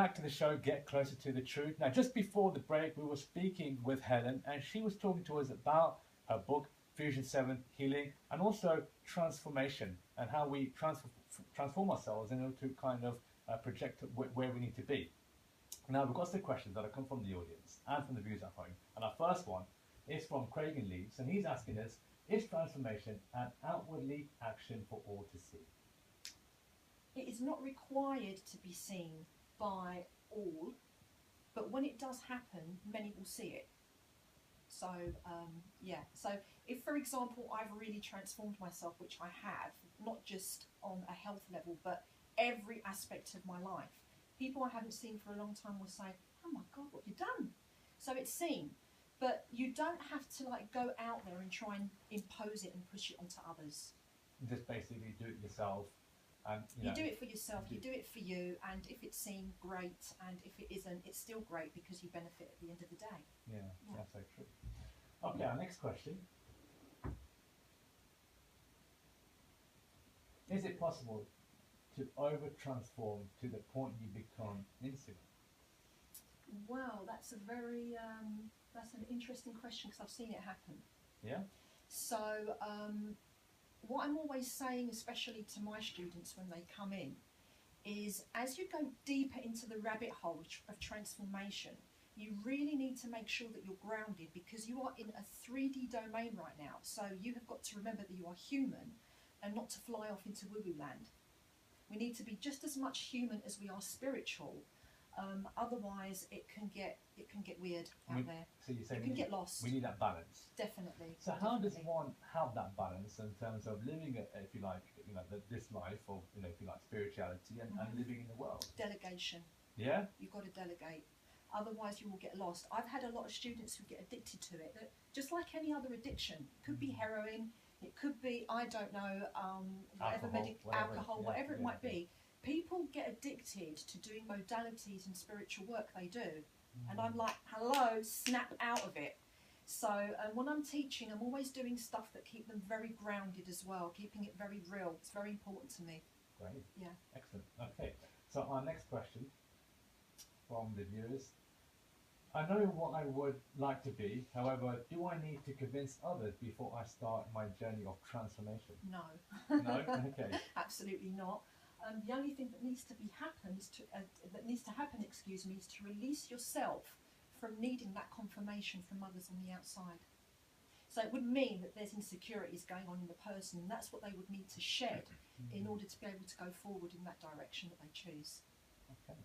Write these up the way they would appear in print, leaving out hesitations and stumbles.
Back to the show, Get Closer to the Truth. Now, just before the break, we were speaking with Helen, and she was talking to us about her book, Fusion 7 Healing, and also transformation, and how we transform ourselves in order to kind of project where we need to be. Now, we've got some questions that have come from the audience and from the viewers at home. And our first one is from Craig in Leeds, and he's asking us, is transformation an outwardly action for all to see? It is not required to be seen by all, but when it does happen, many will see it. So, yeah. So if, for example, I've really transformed myself, which I have, not just on a health level, but every aspect of my life, people I haven't seen for a long time will say, oh my God, what have you done? So it's seen. But you don't have to like go out there and try and impose it and push it onto others. Just basically do it yourself. And, you do it for yourself, you do it for you, and if it's seen, great, and if it isn't, it's still great because you benefit at the end of the day. Yeah, that's so true. Okay, our next question. Is it possible to over-transform to the point you become insignificant? Well, that's a very, that's an interesting question because I've seen it happen. Yeah? So, what I'm always saying, especially to my students when they come in, is as you go deeper into the rabbit hole of transformation, you really need to make sure that you're grounded because you are in a 3D domain right now. So you have got to remember that you are human and not to fly off into woo-woo land. We need to be just as much human as we are spiritual. Otherwise, it can get weird out there. So you say you can get lost. We need that balance. Definitely. So how does one have that balance in terms of living, if you like, this life of, if you like, spirituality and living in the world? Delegation. Yeah. You've got to delegate. Otherwise, you will get lost. I've had a lot of students who get addicted to it. That just like any other addiction, it could be heroin, it could be whatever it might be. People get addicted to doing modalities and spiritual work they do. And I'm like, hello, snap out of it. So when I'm teaching, I'm always doing stuff that keep them very grounded as well, keeping it very real. It's very important to me. Great. Yeah. Excellent. Okay. So our next question from the viewers. I know what I would like to be, however, do I need to convince others before I start my journey of transformation? No. No? Okay. Absolutely not. The only thing that needs to happen is to release yourself from needing that confirmation from others on the outside. So it would mean that there's insecurities going on in the person, and that's what they would need to shed in order to be able to go forward in that direction that they choose. Okay.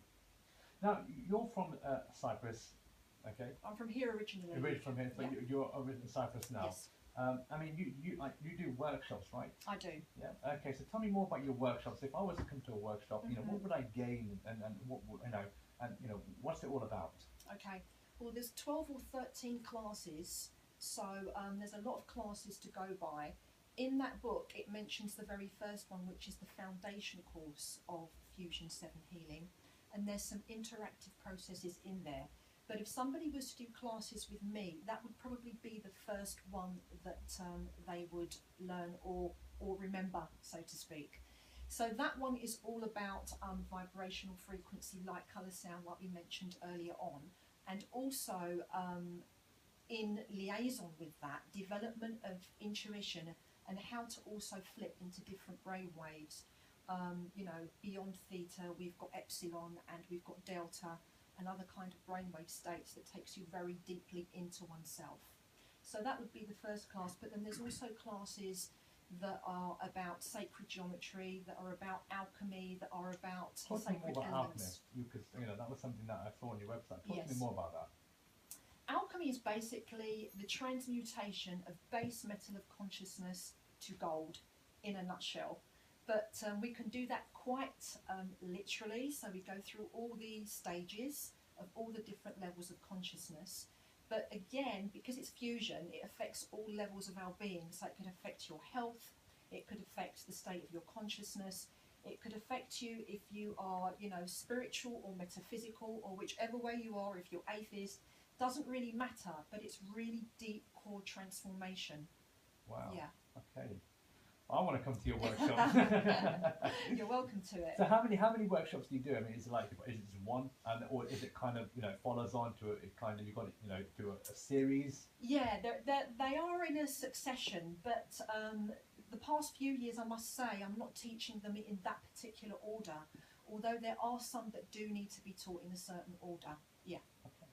Now, you're from Cyprus, okay? I'm from here originally. Originally from here, so yeah. You're originally in Cyprus now. Yes. I mean, you do workshops, right? I do. Yeah. Okay. So tell me more about your workshops. If I was to come to a workshop, what would I gain, and what what's it all about? Okay. Well, there's 12 or 13 classes, so there's a lot of classes to go by. In that book, it mentions the very first one, which is the foundation course of Fusion 7 Healing, and there's some interactive processes in there. But if somebody was to do classes with me, that would probably be the first one that they would learn or remember, so to speak. So that one is all about vibrational frequency, light, colour, sound, like we mentioned earlier on. And also, in liaison with that, development of intuition and how to also flip into different brain waves. Beyond theta, we've got epsilon and we've got delta, and other kind of brainwave states that takes you very deeply into oneself. So that would be the first class, but then there's also classes that are about sacred geometry, that are about alchemy, that are about sacred elements. Because that was something that I saw on your website. Talk to me more about that. Alchemy is basically the transmutation of base metal of consciousness to gold, in a nutshell. But we can do that quite literally, so we go through all the stages of all the different levels of consciousness. But again, because it's fusion, it affects all levels of our being. So it could affect your health, it could affect the state of your consciousness, it could affect you if you are, spiritual or metaphysical, or whichever way you are, if you're atheist, doesn't really matter, but it's really deep core transformation. Wow. Yeah. Okay. I want to come to your workshop. You're welcome to it. So how many workshops do you do? I mean, is it just one, or is it kind of follows on to it kind of, you got to do a series? Yeah, they are in a succession, but the past few years, I must say, I'm not teaching them in that particular order, although there are some that do need to be taught in a certain order. Yeah. Okay.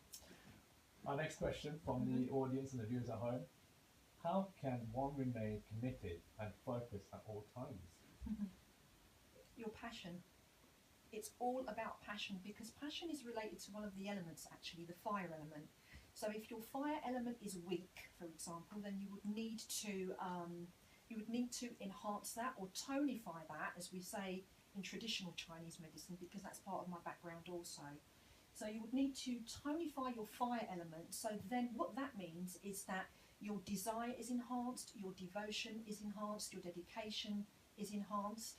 Our next question from the audience and the viewers at home: how can one remain committed and focused at all times? Your passion. It's all about passion, because passion is related to one of the elements, actually, the fire element. So if your fire element is weak, for example, then you would need to enhance that or tonify that, as we say in traditional Chinese medicine, because that's part of my background also. So you would need to tonify your fire element. So then what that means is that your desire is enhanced, your devotion is enhanced, your dedication is enhanced,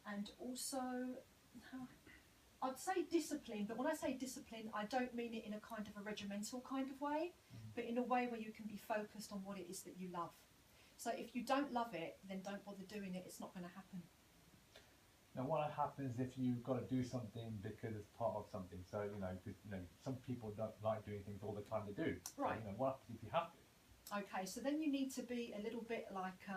and also, I'd say discipline, but when I say discipline, I don't mean it in a kind of a regimental kind of way, but in a way where you can be focused on what it is that you love. So if you don't love it, then don't bother doing it. It's not going to happen. Now, what happens if you've got to do something because it's part of something? So, some people don't like doing things all the time they do. Right. So, what happens if you have to? Okay, so then you need to be a little bit like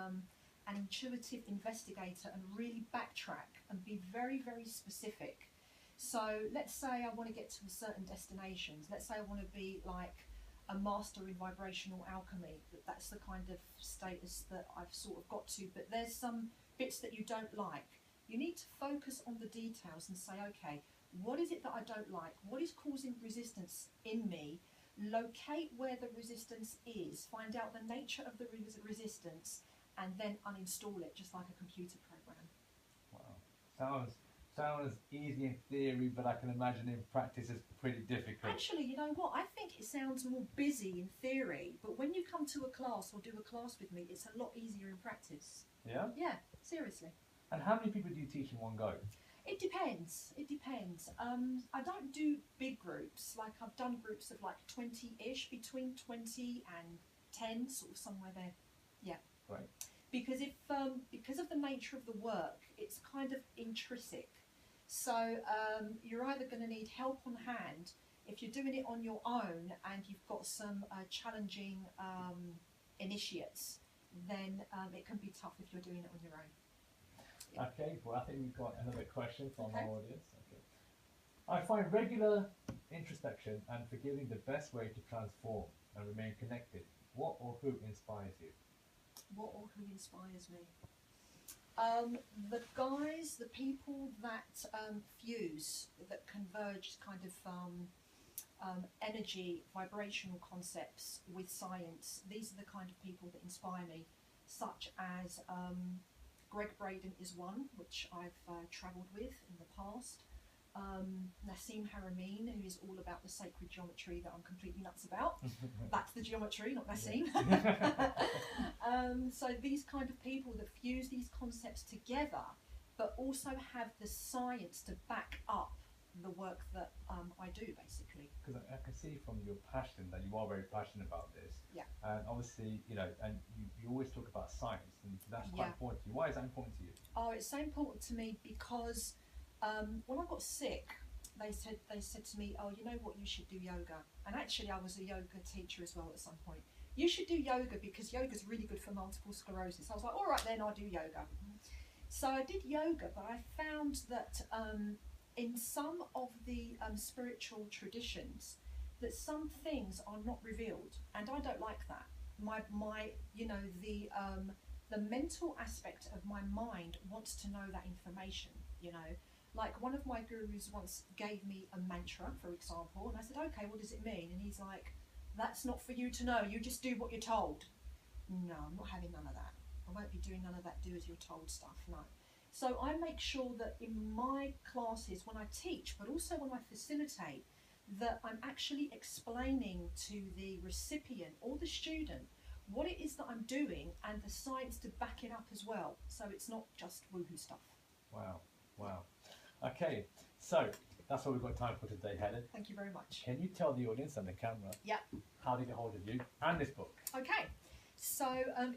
an intuitive investigator and really backtrack and be very, very specific. So let's say I want to get to a certain destinations. Let's say I want to be like a master in vibrational alchemy. That's the kind of status that I've sort of got to. But there's some bits that you don't like. You need to focus on the details and say, okay, what is it that I don't like? What is causing resistance in me? Locate where the resistance is, find out the nature of the resistance, and then uninstall it, just like a computer program. Wow. Sounds easy in theory, but I can imagine in practice it's pretty difficult. Actually, you know what? I think it sounds more busy in theory, but when you come to a class or do a class with me, it's a lot easier in practice. Yeah? Yeah, seriously. And how many people do you teach in one go? It depends. It depends. I don't do big groups. Like I've done groups of like 20-ish, between 20 and 10, sort of somewhere there. Yeah. Right. Because because of the nature of the work, it's kind of intrinsic. So you're either going to need help on hand if you're doing it on your own and you've got some challenging initiates. Then it can be tough if you're doing it on your own. Yeah. Okay, well, I think we've got another question from our audience. Okay. I find regular introspection and forgiving the best way to transform and remain connected. What or who inspires you? What or who inspires me? The people that fuse, that converge kind of energy, vibrational concepts with science. These are the kind of people that inspire me, such as Greg Braden is one, which I've travelled with in the past. Nassim Haramein, who is all about the sacred geometry that I'm completely nuts about. That's the geometry, not Nassim. So these kind of people that fuse these concepts together, but also have the science to back up the work that I do, basically. Because I can see from your passion that you are very passionate about this. Yeah. And obviously, and you always talk about science, and that's quite important to you. Why is that important to you? Oh, it's so important to me because when I got sick, they said to me, oh, you know what, you should do yoga. And actually, I was a yoga teacher as well at some point. You should do yoga because yoga is really good for multiple sclerosis. I was like, all right, then I'll do yoga. So I did yoga, but I found that in some of the spiritual traditions, that some things are not revealed, and I don't like that. The mental aspect of my mind wants to know that information. Like one of my gurus once gave me a mantra, for example, and I said, okay, what does it mean? And he's like, that's not for you to know. You just do what you're told. No, I'm not having none of that. I won't be doing none of that do as you're told stuff. No. So I make sure that in my classes, when I teach, but also when I facilitate, that I'm actually explaining to the recipient or the student what it is that I'm doing and the science to back it up as well. So it's not just woohoo stuff. Wow, wow. Okay, so that's all we've got time for today, Helen. Thank you very much. Can you tell the audience and the camera Yeah. how to get hold of you and this book? Okay. So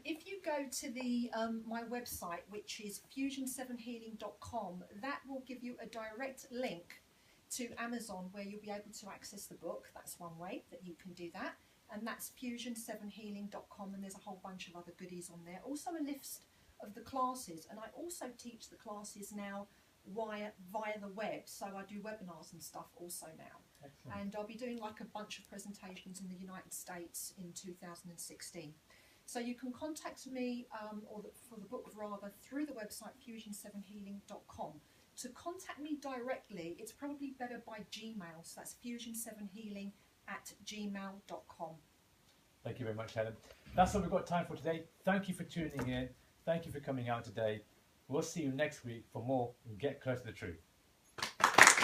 if you go to the my website, which is fusion7healing.com, that will give you a direct link to Amazon where you'll be able to access the book. That's one way that you can do that. And that's fusion7healing.com, and there's a whole bunch of other goodies on there. Also a list of the classes, and I also teach the classes now via the web, so I do webinars and stuff also now. Excellent. And I'll be doing like a bunch of presentations in the United States in 2016. So you can contact me, for the book rather, through the website fusion7healing.com. To contact me directly, it's probably better by Gmail, so that's fusion7healing@gmail.com. Thank you very much, Helen. That's all we've got time for today. Thank you for tuning in. Thank you for coming out today. We'll see you next week for more Get Close to the Truth.